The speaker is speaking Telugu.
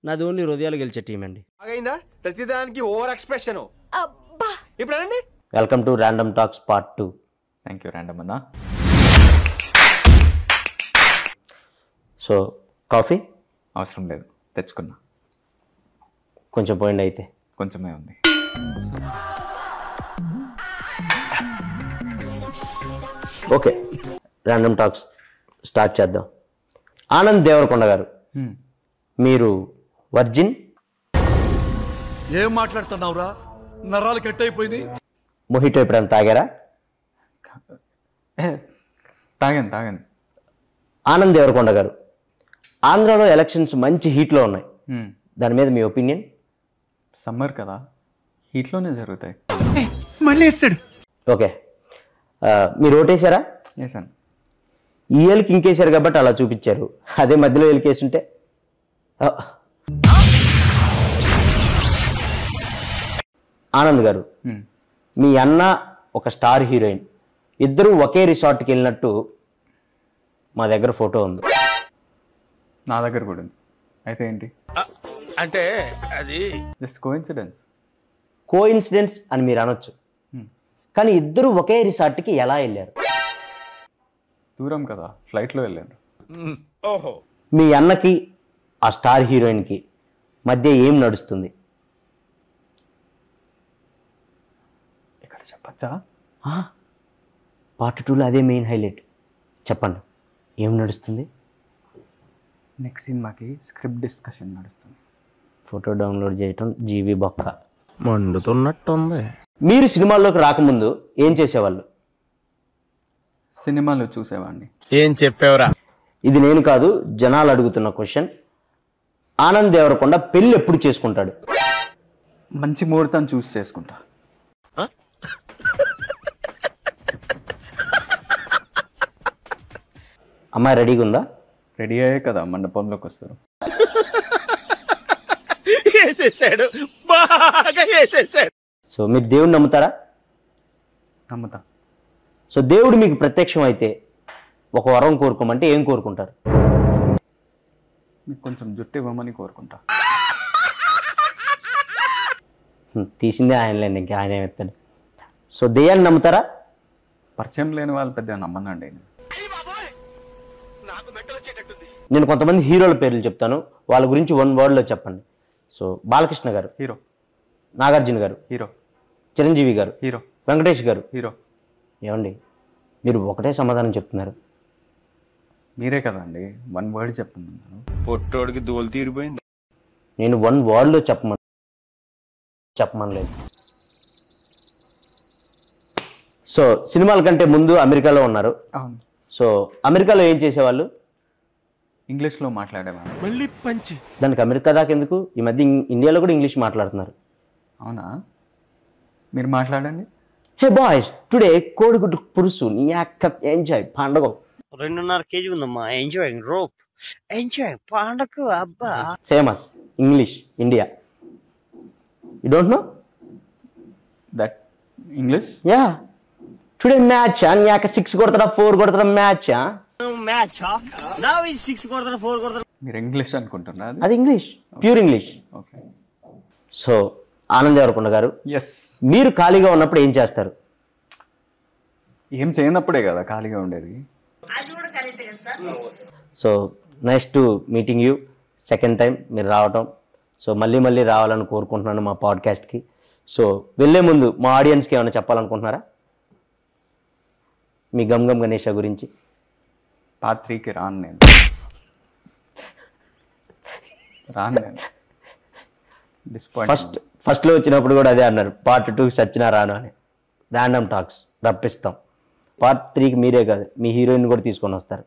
నాది ఓన్లీ హృదయాలు గెలిచే టీం అండి. ప్రతిదానికి ఓవర్ ఎక్స్ప్రెషన్. ఇప్పుడు welcome to random talks part 2. Thank you random అన్న. సో కాఫీ అవసరం లేదు, తెచ్చుకున్నా. కొంచెం పోయింది అయితే. కొంచెమే ఉంది. ఓకే, ర్యాండమ్ టాక్స్ స్టార్ట్ చేద్దాం. ఆనంద్ దేవరకొండ గారు, మీరు వర్జిన్? ఏం మాట్లాడుతున్నావురా, నరాలు కట్ అయిపోయింది. మొహిటో ఎప్పుడైనా తాగారా? తాగాను. ఆనంద్ దేవరకొండ గారు, ఆంధ్రాలో ఎలక్షన్స్ మంచి హీట్లో ఉన్నాయి, దాని మీద మీ ఒపీనియన్? సమ్మర్ కదా, హీట్లోనే జరుగుతాయి. మళ్ళీ వేస్తాడు. ఓకే, మీరు ఓటేశారా? వేసాను. ఈ ఏళ్ళకి ఇంకేశారు కాబట్టి అలా చూపించారు, అదే మధ్యలో ఏళ్ళకేసుంటే. ఆనంద్ గారు, మీ అన్న ఒక స్టార్ హీరోయిన్, ఇద్దరు ఒకే రిసార్ట్కి వెళ్ళినట్టు మా దగ్గర ఫోటో ఉంది. నా దగ్గర కూడా ఉంది. అయితే ఏంటి? అంటే అది జస్ట్ కోఇన్సిడెన్స్. కోఇన్సిడెన్స్ అని మీరు అనొచ్చు, కానీ ఇద్దరు ఒకే రిసార్ట్కి ఎలా వెళ్ళారు? దూరం కదా, ఫ్లైట్లో వెళ్ళాను. ఓహో, మీ అన్నకి ఆ స్టార్ హీరోయిన్కి మధ్య ఏం నడుస్తుంది? ఇక్కడ చెప్పచ్చా? పార్ట్ 2లో అదే మెయిన్ హైలైట్. చెప్పండి, ఏం నడుస్తుంది? నెక్స్ట్ సినిమాకి స్క్రిప్ట్ డిస్కషన్ నడుస్తుంది. ఫోటో డౌన్లోడ్ చేయటం జీవి బొక్క మండుతున్నట్టుంది. మీరు సినిమాల్లోకి రాకముందు ఏం చేసేవాళ్ళు? సినిమాలు చూసేవాడిని. ఏం చెప్పావురా? ఇది నేను కాదు, జనాలు అడుగుతున్న క్వశ్చన్. ఆనంద్ దేవరకొండ పెళ్ళి ఎప్పుడు చేసుకుంటాడు? మంచి ముహూర్తం చూసి చేసుకుంటా. అమ్మాయి రెడీగా ఉందా? రెడీ అయ్యే కదా మండపంలోకి వస్తారు. వేసేసాడు, బాగా వేసేసాడు. సో మీరు దేవుడిని నమ్ముతారా? నమ్ముతా. సో దేవుడు మీకు ప్రత్యక్షం అయితే ఒక వరం కోరుకోమంటే ఏం కోరుకుంటారు? మీకు కొంచెం జుట్టు ఇవ్వమని కోరుకుంటా. తీసిందే ఆయనలేండి, ఇంకా ఆయన ఏమెత్తాడు. సో దెయ్యాన్ని నమ్ముతారా? పరిచయం లేని వాళ్ళు పెద్దగా నమ్మనండి. నేను కొంతమంది హీరోల పేర్లు చెప్తాను, వాళ్ళ గురించి 1 wordలో చెప్పండి. సో బాలకృష్ణ గారు హీరో, నాగార్జున గారు హీరో, చిరంజీవి గారు హీరో, వెంకటేష్ గారు హీరో. ఏమండి మీరు ఒకటే సమాధానం చెప్తున్నారు? మీరే కదండి 1 word చెప్తున్నాను. పొట్టోడికి దోలు తీరిపోయింది. నేను 1 wordలో చెప్పమనలేదు. సో సినిమాల కంటే ముందు అమెరికాలో ఉన్నారు. అవును. సో అమెరికాలో ఏం చేసేవాళ్ళు? ఇంగ్లీష్లో మాట్లాడేవాడిని. మళ్ళీ పంచి. దానికి అమెరికా దాకా ఎందుకు? ఈ మధ్య ఇండియాలో కూడా ఇంగ్లీష్ మాట్లాడుతున్నారు. అవునా? మీరు మాట్లాడండి. హే బాయ్స్, టుడే కోడిగుడ్డు పురుసు నీ అక్క ఎంజాయ్ పండగ. 2.5 kg ఉందమ్మా. ఎంజాయ్ రోప్, ఎంజాయ్ పండగ. అబ్బా famous English India. You don't know that English? Yeah. Today match నీ అక్క 6 కొడతారా 4 కొడతారా మ్యాచ్? మ్యాచ్ నా 6 కొడతారు 4 కొడతారు. మీరు ఇంగ్లీష్ అనుకుంటున్నా? అది English, pure English. Okay. So Anand Devarakonda గారు, ఎస్. మీరు ఖాళీగా ఉన్నప్పుడు ఏం చేస్తారు? ఏం చేయనప్పుడే కదా ఖాళీగా ఉండేది. So nice to meeting you second time మీరు రావటం. సో మళ్ళీ రావాలని కోరుకుంటున్నాను మా పాడ్కాస్ట్కి. సో వెళ్ళే ముందు మా ఆడియన్స్కి ఏమైనా చెప్పాలనుకుంటున్నారా మీ గమ్ గణేష గురించి? పార్ట్ 3కి రాను నేను. డిస్పాయింట్. ఫస్ట్లో వచ్చినప్పుడు కూడా అదే అన్నారు, పార్ట్ 2కి సచ్చినా రాను అని. Random talks రప్పిస్తాం. పార్ట్ 3కి మీరే కాదు, మీ హీరోయిన్ కూడా తీసుకొని వస్తారు.